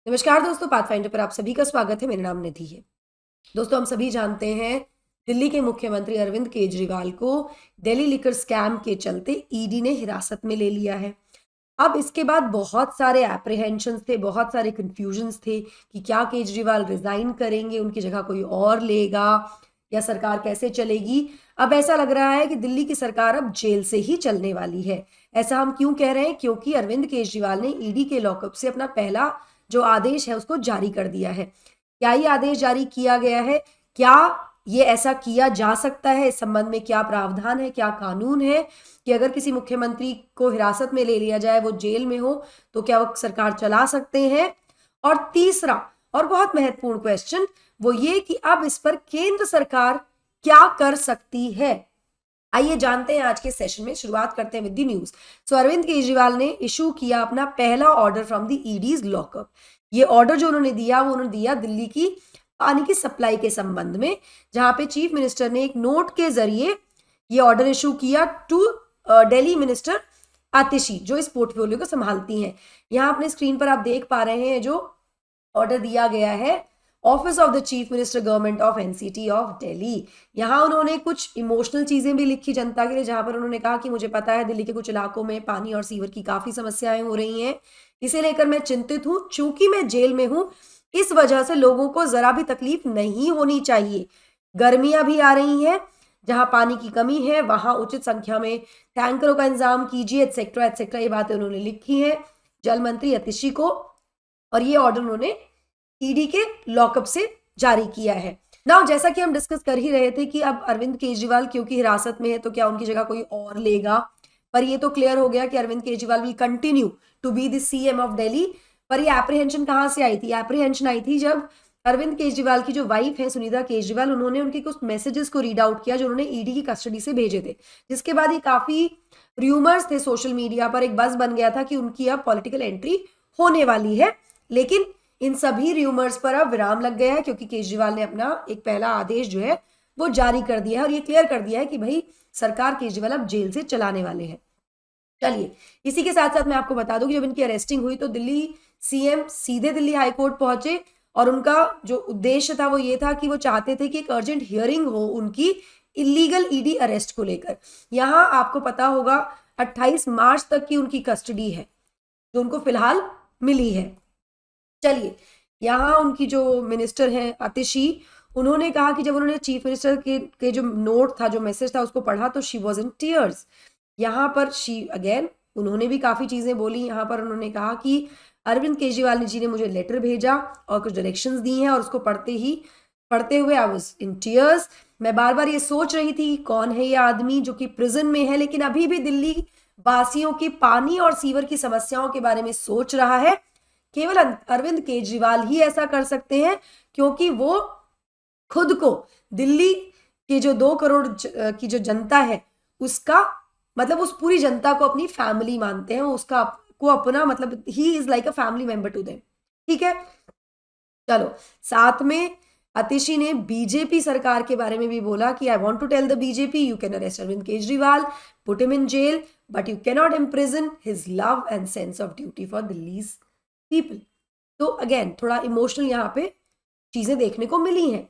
नमस्कार दोस्तों, पाथफाइंडर पर आप सभी का स्वागत है। मेरा नाम निधि है। दोस्तों, हम सभी जानते हैं दिल्ली के मुख्यमंत्री अरविंद केजरीवाल को दिल्ली लिकर स्कैम के चलते ईडी ने हिरासत में ले लिया है। अब इसके बाद बहुत सारे एप्रीहेंशंस थे, बहुत सारे कंफ्यूजन्स थे कि क्या केजरीवाल रिजाइन करेंगे, उनकी जगह कोई और लेगा या सरकार कैसे चलेगी। अब ऐसा लग रहा है कि दिल्ली की सरकार अब जेल से ही चलने वाली है। ऐसा हम क्यों कह रहे हैं? क्योंकि अरविंद केजरीवाल ने ईडी के लॉकअप से अपना पहला जो आदेश है उसको जारी कर दिया है। क्या ये आदेश जारी किया गया है? क्या ये ऐसा किया जा सकता है? इस संबंध में क्या प्रावधान है, क्या कानून है कि अगर किसी मुख्यमंत्री को हिरासत में ले लिया जाए, वो जेल में हो, तो क्या वो सरकार चला सकते हैं? और तीसरा और बहुत महत्वपूर्ण क्वेश्चन वो ये कि अब इस पर केंद्र सरकार क्या कर सकती है। आइए जानते हैं आज के सेशन में। शुरुआत करते हैं विद द न्यूज। सो अरविंद केजरीवाल ने इशू किया अपना पहला ऑर्डर फ्रॉम द ईडीज लॉकअप। ये ऑर्डर जो उन्होंने दिया वो उन्होंने दिया दिल्ली की पानी की सप्लाई के संबंध में, जहां पे चीफ मिनिस्टर ने एक नोट के जरिए ये ऑर्डर इशू किया टू दिल्ली मिनिस्टर आतिशी, जो इस पोर्टफोलियो को संभालती हैं। यहाँ अपने स्क्रीन पर आप देख पा रहे हैं जो ऑर्डर दिया गया है, office of the chief minister government of NCT of Delhi. यहाँ उन्होंने कुछ इमोशनल चीजें भी लिखी जनता के लिए, जहां पर उन्होंने कहा कि मुझे पता है दिल्ली के कुछ इलाकों में पानी और सीवर की काफी समस्याएं हो रही हैं, इसे लेकर मैं चिंतित हूं। चूंकि मैं जेल में हूं, इस वजह से लोगों को जरा भी तकलीफ नहीं होनी चाहिए। गर्मियां भी आ रही हैं, जहां पानी की कमी है वहां उचित संख्या में टैंकरों का इंतजाम कीजिए, एटसेट्रा एटसेट्रा। ये बातें उन्होंने लिखी हैं जल मंत्री आतिशी को, और ये ऑर्डर उन्होंने ईडी के लॉकअप से जारी किया है। नाउ जैसा कि हम डिस्कस कर ही रहे थे कि अब अरविंद केजरीवाल क्योंकि हिरासत में है, तो क्या उनकी जगह कोई और लेगा? पर ये तो क्लियर हो गया कि Arvind Kejriwal will continue to be the CM of Delhi. पर ये एप्रीहेंशन कहां से आई थी? एप्रीहेंशन आई थी जब अरविंद केजरीवाल की जो वाइफ है सुनीता केजरीवाल, उन्होंने उनके कुछ मैसेजेस को रीड आउट किया जो उन्होंने ईडी की कस्टडी से भेजे थे, जिसके बाद ये काफी र्यूमर्स थे सोशल मीडिया पर, एक बज बन गया था कि उनकी अब पॉलिटिकल एंट्री होने वाली है। लेकिन इन सभी र्यूमर्स पर अब विराम लग गया है, क्योंकि केजरीवाल ने अपना एक पहला आदेश जो है वो जारी कर दिया है और ये क्लियर कर दिया है कि भाई सरकार केजरीवाल अब जेल से चलाने वाले हैं। चलिए, इसी के साथ साथ मैं आपको बता दूं कि जब इनकी अरेस्टिंग हुई तो दिल्ली सीएम सीधे दिल्ली हाईकोर्ट पहुंचे, और उनका जो उद्देश्य था वो ये था कि वो चाहते थे कि एक अर्जेंट हियरिंग हो उनकी इलीगल ईडी अरेस्ट को लेकर। यहां आपको पता होगा 28 मार्च तक की उनकी कस्टडी है जो उनको फिलहाल मिली है। चलिए, यहाँ उनकी जो मिनिस्टर हैं आतिशी, उन्होंने कहा कि जब उन्होंने चीफ मिनिस्टर के जो नोट था, जो मैसेज था, उसको पढ़ा तो शी वॉज इन टीयर्स। यहाँ पर शी अगेन उन्होंने भी काफी चीजें बोली। यहाँ पर उन्होंने कहा कि अरविंद केजरीवाल जी ने मुझे लेटर भेजा और कुछ डायरेक्शंस दी हैं, और उसको पढ़ते हुए आई वाज इन टीयर्स। मैं बार बार ये सोच रही थी कौन है ये आदमी जो कि प्रिजन में है, लेकिन अभी भी दिल्ली वासियों की पानी और सीवर की समस्याओं के बारे में सोच रहा है। केवल अरविंद केजरीवाल ही ऐसा कर सकते हैं, क्योंकि वो खुद को दिल्ली के जो 2 करोड़ की जो जनता है उसका मतलब उस पूरी जनता को अपनी फैमिली मानते हैं, उसका को अपना मतलब ही is like a family member to them. ठीक है, चलो, साथ में आतिशी ने बीजेपी सरकार के बारे में भी बोला कि I want to tell the BJP you can arrest Arvind Kejriwal, put him in jail, but you cannot imprison his love and sense of duty for Delhi's people. तो अगेन थोड़ा इमोशनल यहाँ पे चीजें देखने को मिली हैं।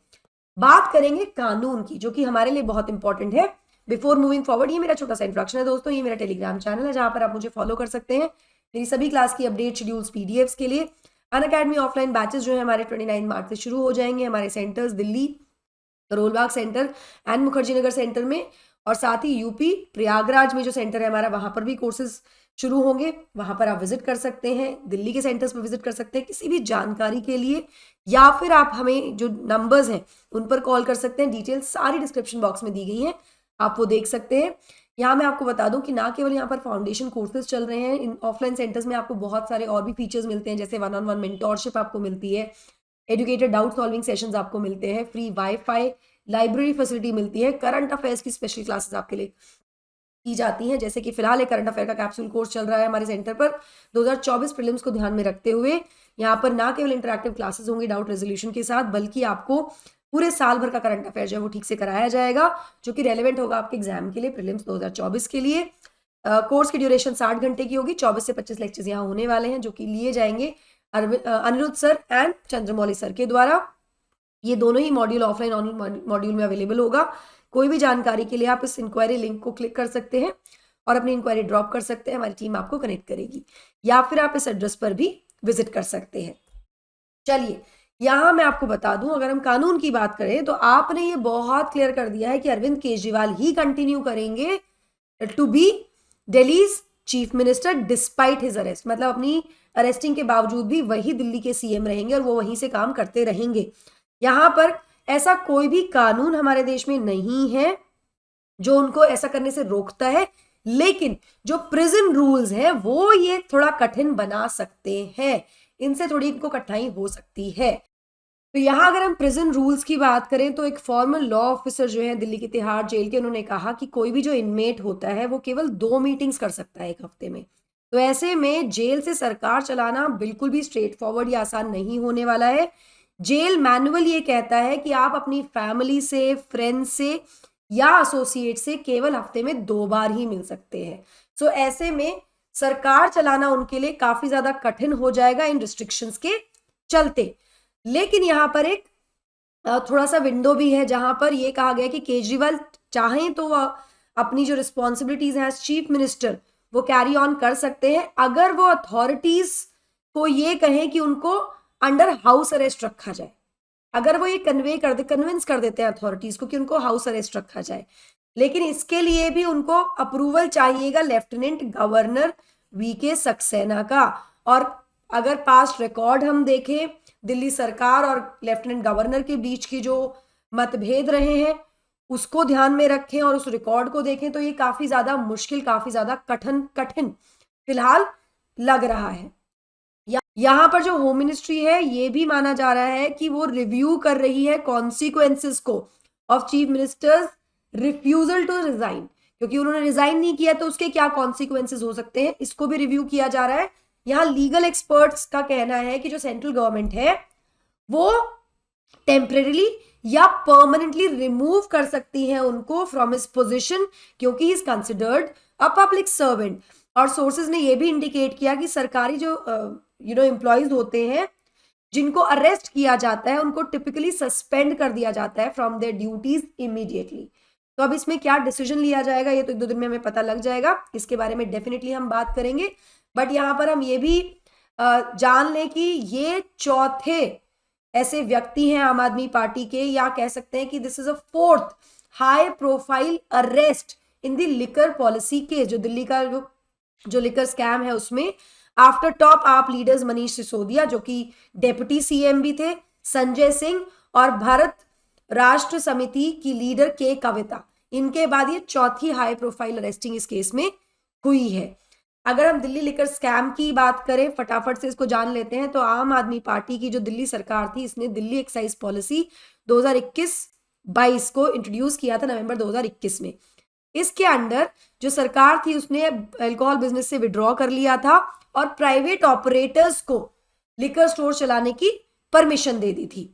बात करेंगे कानून की, जो कि हमारे लिए बहुत इंपॉर्टेंट है। बिफोर मूविंग फॉरवर्ड, ये मेरा छोटा सा इंट्रोडक्शन है दोस्तों। ये मेरा टेलीग्राम चैनल है जहां पर आप मुझे फॉलो कर सकते हैं मेरी सभी क्लास की अपडेट शेड्यूल्स पीडीएफ्स के लिए। अनअकैडमी ऑफलाइन बैचेस जो है हमारे 29 मार्च से शुरू हो जाएंगे। हमारे centres Delhi Karol Bagh centre and Mukherjee Nagar centre में, और साथ ही यूपी प्रयागराज में जो सेंटर है हमारा, वहां पर भी कोर्सेज शुरू होंगे। वहां पर आप विजिट कर सकते हैं, दिल्ली के सेंटर्स पर विजिट कर सकते हैं किसी भी जानकारी के लिए, या फिर आप हमें जो नंबर्स हैं उन पर कॉल कर सकते हैं। डिटेल्स सारी डिस्क्रिप्शन बॉक्स में दी गई हैं, आप वो देख सकते हैं। यहाँ मैं आपको बता दूं कि ना केवल यहाँ पर फाउंडेशन कोर्सेज चल रहे हैं, इन ऑफलाइन सेंटर्स में आपको बहुत सारे और भी फीचर्स मिलते हैं, जैसे 1-on-1 मेंटोरशिप आपको मिलती है, एजुकेटेड डाउट सॉल्विंग सेशंस आपको मिलते हैं, फ्री वाईफाई, लाइब्रेरी फैसिलिटी मिलती है, करंट अफेयर्स की स्पेशल क्लासेस आपके लिए की जाती हैं। जैसे कि फिलहाल एक करंट अफेयर का कैप्सूल कोर्स चल रहा है हमारे सेंटर पर 2024 प्रीलिम्स को ध्यान में रखते हुए। यहाँ पर ना केवल इंटरैक्टिव क्लासेस होंगी डाउट रेजोल्यूशन के साथ, बल्कि आपको पूरे साल भर का करंट अफेयर जो है वो ठीक से कराया जाएगा, जो कि रेलेवेंट होगा आपके एग्जाम के लिए, प्रीलिम्स 2024 के लिए। कोर्स की ड्यूरेशन 60 घंटे की होगी। 24 से 25 लेक्चर्स यहाँ होने वाले हैं जो कि लिए जाएंगे Aniruddh sir and Chandramouli sir के द्वारा। ये दोनों ही मॉड्यूल ऑफलाइन ऑनलाइन मॉड्यूल में अवेलेबल होगा। कोई भी जानकारी के लिए आप इस इंक्वायरी लिंक को क्लिक कर सकते हैं और अपनी इंक्वायरी ड्रॉप कर सकते हैं, हमारी टीम आपको कनेक्ट करेगी, या फिर आप इस एड्रेस पर भी विजिट कर सकते हैं। चलिए, यहां मैं आपको बता दूं, अगर हम कानून की बात करें तो आपने ये बहुत क्लियर कर दिया है कि अरविंद केजरीवाल ही कंटिन्यू करेंगे to be Delhi's chief minister despite his arrest. मतलब अपनी अरेस्टिंग के बावजूद भी वही दिल्ली के सीएम रहेंगे और वो वहीं से काम करते रहेंगे। यहां पर ऐसा कोई भी कानून हमारे देश में नहीं है जो उनको ऐसा करने से रोकता है, लेकिन जो प्रिजन रूल्स है वो ये थोड़ा कठिन बना सकते हैं, इनसे थोड़ी इनको कठिनाई हो सकती है। तो यहां अगर हम प्रिजन रूल्स की बात करें तो एक फॉर्मल लॉ ऑफिसर जो है दिल्ली की तिहाड़ जेल के, उन्होंने कहा कि कोई भी जो इनमेट होता है वो केवल 2 मीटिंग्स कर सकता है एक हफ्ते में। तो ऐसे में जेल से सरकार चलाना बिल्कुल भी स्ट्रेट फॉरवर्ड या आसान नहीं होने वाला है। जेल मैनुअल ये कहता है कि आप अपनी फैमिली से, फ्रेंड से या एसोसिएट से केवल हफ्ते में 2 बार ही मिल सकते हैं। सो ऐसे में सरकार चलाना उनके लिए काफी ज्यादा कठिन हो जाएगा इन रिस्ट्रिक्शंस के चलते। लेकिन यहां पर एक थोड़ा सा विंडो भी है जहां पर यह कहा गया कि केजरीवाल चाहें तो अपनी जो रिस्पॉन्सिबिलिटीज हैं एज चीफ मिनिस्टर वो कैरी ऑन कर सकते हैं, अगर वो अथॉरिटीज को ये कहें कि उनको अंडर हाउस अरेस्ट रखा जाए। अगर वो ये कन्विंस कर देते हैं अथॉरिटीज को कि उनको हाउस अरेस्ट रखा जाए, लेकिन इसके लिए भी उनको अप्रूवल चाहिएगा लेफ्टिनेंट गवर्नर वीके सक्सेना का। और अगर पास्ट रिकॉर्ड हम देखें दिल्ली सरकार और लेफ्टिनेंट गवर्नर के बीच की जो मतभेद रहे हैं उसको ध्यान में रखें और उस रिकॉर्ड को देखें तो ये काफी ज्यादा मुश्किल, काफी ज्यादा कठिन फिलहाल लग रहा है। यहां पर जो होम मिनिस्ट्री है ये भी माना जा रहा है कि वो रिव्यू कर रही है कॉन्सिक्वेंसेस को of chief minister's refusal to resign, क्योंकि उन्होंने रिजाइन नहीं किया तो उसके क्या कॉन्सिक्वेंसेस हो सकते हैं, इसको भी रिव्यू किया जा रहा है। यहां लीगल एक्सपर्ट्स का कहना है कि जो सेंट्रल गवर्नमेंट है वो टेम्परेरी या परमानेंटली रिमूव कर सकती है उनको फ्रॉम हिज पोजीशन, क्योंकि he is considered a public servant. और सोर्सेज ने यह भी इंडिकेट किया कि सरकारी जो एम्प्लॉयज होते हैं जिनको अरेस्ट किया जाता है उनको टिपिकली सस्पेंड कर दिया जाता है फ्रॉम देयर ड्यूटीज इमीडिएटली। तो अब इसमें क्या डिसीजन लिया जाएगा ये तो 1-2 दिन में हमें पता लग जाएगा, इसके बारे में डेफिनेटली हम बात करेंगे। बट यहां पर हम ये भी जान लें कि ये चौथे ऐसे व्यक्ति हैं आम आदमी पार्टी के, या कह सकते हैं कि this is a 4th high profile arrest in the liquor policy के, जो दिल्ली का जो लिकर स्कैम है उसमें। आफ्टर टॉप आप लीडर्स मनीष सिसोदिया जो कि डेप्यूटी सीएम भी थे, संजय सिंह और भारत राष्ट्र समिति की लीडर के कविता, इनके बाद ये चौथी हाई प्रोफाइल अरेस्टिंग इस केस में हुई है। अगर हम दिल्ली लिकर स्कैम की बात करें फटाफट से इसको जान लेते हैं, तो आम आदमी पार्टी की जो दिल्ली सरकार थी इसने दिल्ली एक्साइज पॉलिसी 2021-22 को इंट्रोड्यूस किया था नवंबर 2021 में। इसके अंडर जो सरकार थी उसने अल्कोहल बिजनेस से विड्रॉ कर लिया था और प्राइवेट ऑपरेटर्स को लिकर स्टोर चलाने की परमिशन दे दी थी।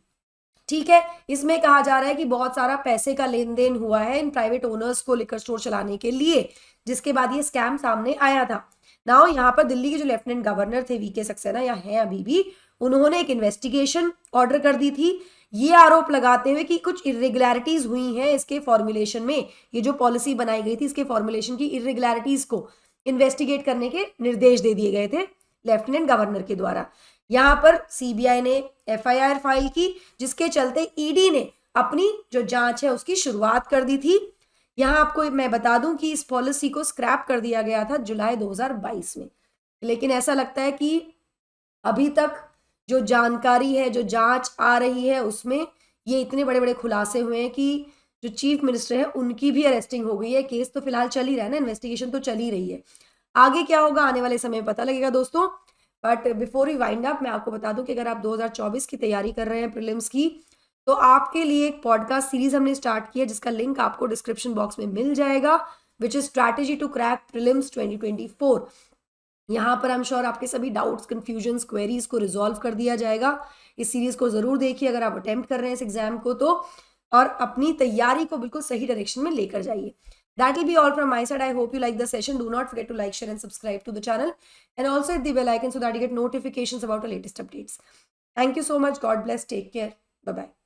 ठीक है, इसमें कहा जा रहा है कि बहुत सारा पैसे का लेन देन हुआ है इन प्राइवेट ओनर्स को लिकर स्टोर चलाने के लिए, जिसके बाद ये स्कैम सामने आया था। नाउ यहाँ पर दिल्ली के जो लेफ्टिनेंट गवर्नर थे वीके सक्सेना, या हैं अभी भी, उन्होंने एक इन्वेस्टिगेशन ऑर्डर कर दी थी ये आरोप लगाते हुए कि कुछ इरेगुलरिटीज हुई हैं इसके फॉर्मुलेशन में। ये जो पॉलिसी बनाई गई थी इसके फॉर्मुलेशन की इरेगुलरिटीज को इन्वेस्टिगेट करने के निर्देश दे दिए गए थे लेफ्टिनेंट गवर्नर के द्वारा। यहां पर सीबीआई ने एफआईआर फाइल की, जिसके चलते ईडी ने अपनी जो जांच है उसकी शुरुआत कर दी थी। यहां आपको मैं बता दूं कि इस पॉलिसी को स्क्रैप कर दिया गया था जुलाई 2022 में, लेकिन ऐसा लगता है कि अभी तक जो जानकारी है, जो जांच आ रही है, उसमें ये इतने बड़े बड़े खुलासे हुए हैं कि जो चीफ मिनिस्टर है उनकी भी अरेस्टिंग हो गई है। केस तो फिलहाल चल ही रहा है ना, इन्वेस्टिगेशन तो चल ही रही है। आगे क्या होगा आने वाले समय में पता लगेगा दोस्तों। But before we wind up मैं आपको बता दूं कि अगर आप 2024 की तैयारी कर रहे हैं प्रीलिम्स की, तो आपके लिए एक पॉडकास्ट सीरीज हमने स्टार्ट की है जिसका लिंक आपको डिस्क्रिप्शन बॉक्स में मिल जाएगा, which is strategy to crack prelims 2024। यहाँ पर आई एम श्योर आपके सभी डाउट्स, कंफ्यूजन्स, क्वेरीज को रिजॉल्व कर दिया जाएगा। इस सीरीज को जरूर देखिए अगर आप अटेम्प्ट कर रहे हैं इस एग्जाम को तो, और अपनी तैयारी को बिल्कुल सही डायरेक्शन में लेकर जाइए। That will be all from my side. I hope you like the session. Do not forget to like, share and subscribe to the channel, and also hit the bell icon so that you get notifications about the latest updates. Thank you so much. God bless. Take care. Bye-bye.